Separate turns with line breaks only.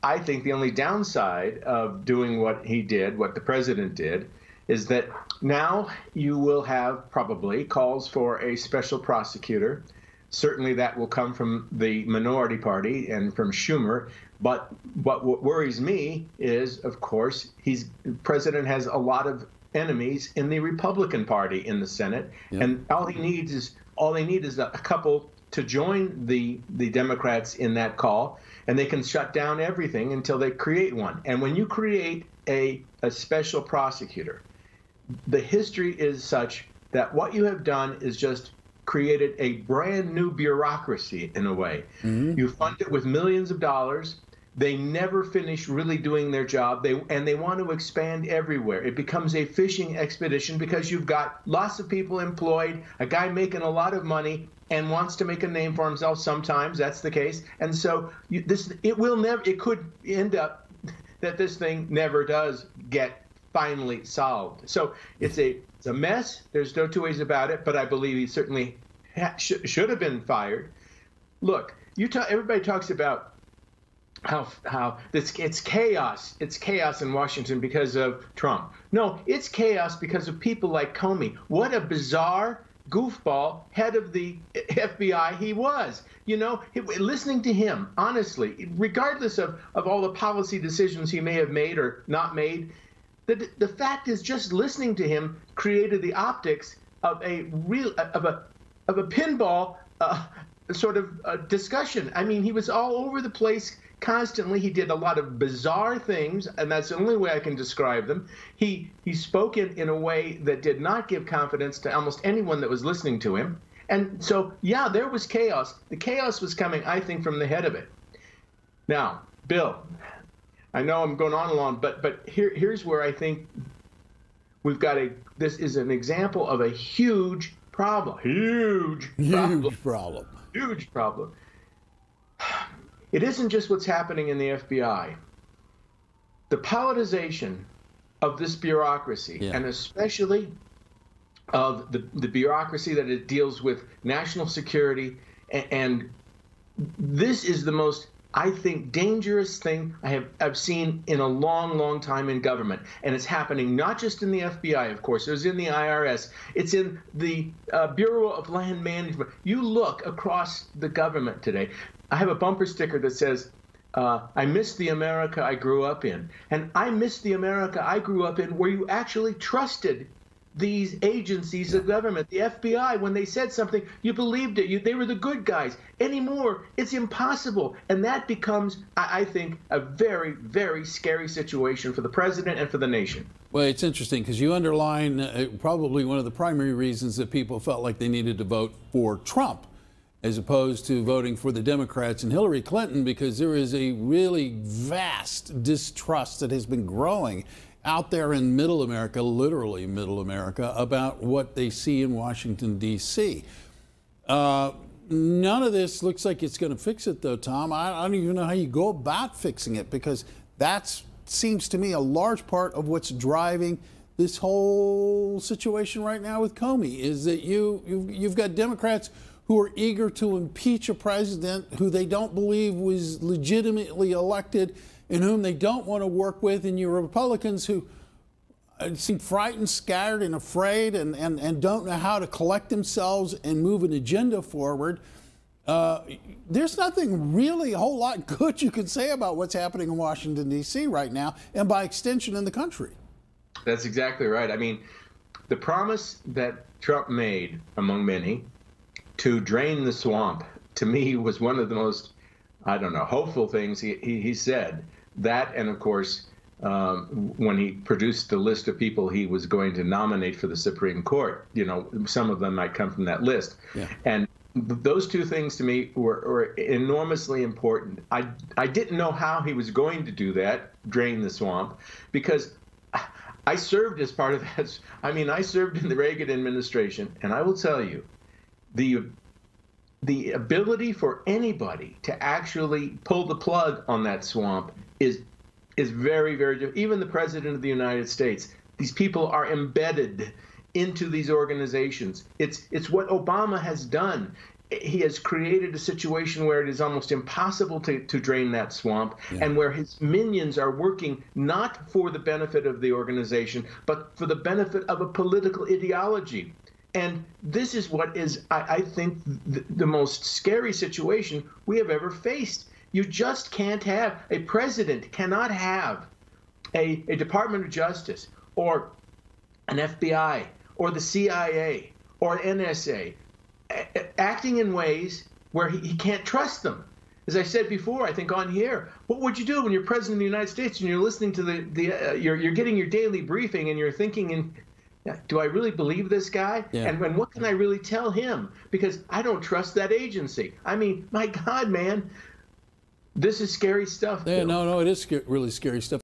I think the only downside of doing what he did, what the president did, is that now you will have probably calls for a special prosecutor. Certainly that will come from the minority party and from Schumer. But what worries me is, of course, the president has a lot of enemies in the Republican Party in the Senate, and all they need is a couple to join the Democrats in that call, and they can shut down everything until they create one. And when you create a special prosecutor, the history is such that what you have done is just created a brand new bureaucracy in a way. You fund it with millions of dollars. They never finish really doing their job. They want to expand everywhere. It becomes a fishing expedition because you've got lots of people employed, a guy making a lot of money and wants to make a name for himself. Sometimes that's the case. And so it could end up that this thing never does get finally solved. So it's a mess. There's no two ways about it. But I believe he certainly should have been fired. Look, everybody talks about how it's chaos. It's chaos in Washington because of Trump. No, it's chaos because of people like Comey. What a bizarre goofball head of the FBI he was. You know, listening to him, honestly, regardless of all the policy decisions he may have made or not made, the fact is just listening to him created the optics of a pinball sort of discussion. I mean, he was all over the place constantly. He did a lot of bizarre things, and that's the only way I can describe them. He spoke in a way that did not give confidence to almost anyone that was listening to him. And so, yeah, there was chaos. The chaos was coming, I think, from the head of it. Now, Bill, I know I'm going on and on, but here's where I think we've got this is an example of a huge problem. Huge problem. It isn't just what's happening in the FBI. The politicization of this bureaucracy, and especially of the bureaucracy that it deals with national security, and this is the most, I think, dangerous thing I've seen in a long, long time in government. And it's happening not just in the FBI, of course. It was in the IRS. It's in the Bureau of Land Management. You look across the government today. I have a bumper sticker that says, I miss the America I grew up in. And I miss the America I grew up in where you actually trusted these agencies of government, the FBI, when they said something, you believed it. They were the good guys. Anymore, it's impossible. And that becomes, I think, a very, very scary situation for the president and for the nation.
Well, it's interesting because you underline probably one of the primary reasons that people felt like they needed to vote for Trump as opposed to voting for the Democrats and Hillary Clinton, because there is a really vast distrust that has been growing out there in middle America, literally middle America, about what they see in Washington, D.C. None of this looks like it's going to fix it, though, Tom. I don't even know how you go about fixing it, because that seems to me a large part of what's driving this whole situation right now with Comey, is that you've got Democrats who are eager to impeach a president who they don't believe was legitimately elected and whom they don't want to work with, and your Republicans who seem frightened, scattered, and afraid and don't know how to collect themselves and move an agenda forward. There's nothing really a whole lot good you can say about what's happening in Washington, D.C. right now, and by extension in the country.
That's exactly right. I mean, the promise that Trump made, among many, to drain the swamp, to me, was one of the most, I don't know, hopeful things he said. That, and of course, when he produced the list of people he was going to nominate for the Supreme Court, you know, some of them might come from that list. Yeah. And those two things to me were enormously important. I didn't know how he was going to do that, drain the swamp, because I served as part of that. I mean, I served in the Reagan administration, and I will tell you, the ability for anybody to actually pull the plug on that swamp is very, very difficult. Even the President of the United States, these people are embedded into these organizations. It's what Obama has done. he has created a situation where it is almost impossible to drain that swamp, and where his minions are working not for the benefit of the organization, but for the benefit of a political ideology. And this is what is, I think, the most scary situation we have ever faced. You just can't have, a president cannot have a Department of Justice or an FBI or the CIA or NSA acting in ways where he can't trust them. As I said before, I think on here, what would you do when you're president of the United States and you're listening to you're getting your daily briefing and you're thinking, do I really believe this guy?
Yeah.
And what can I really tell him? Because I don't trust that agency. I mean, my God, man, this is scary stuff.
Yeah, no, it is really scary stuff.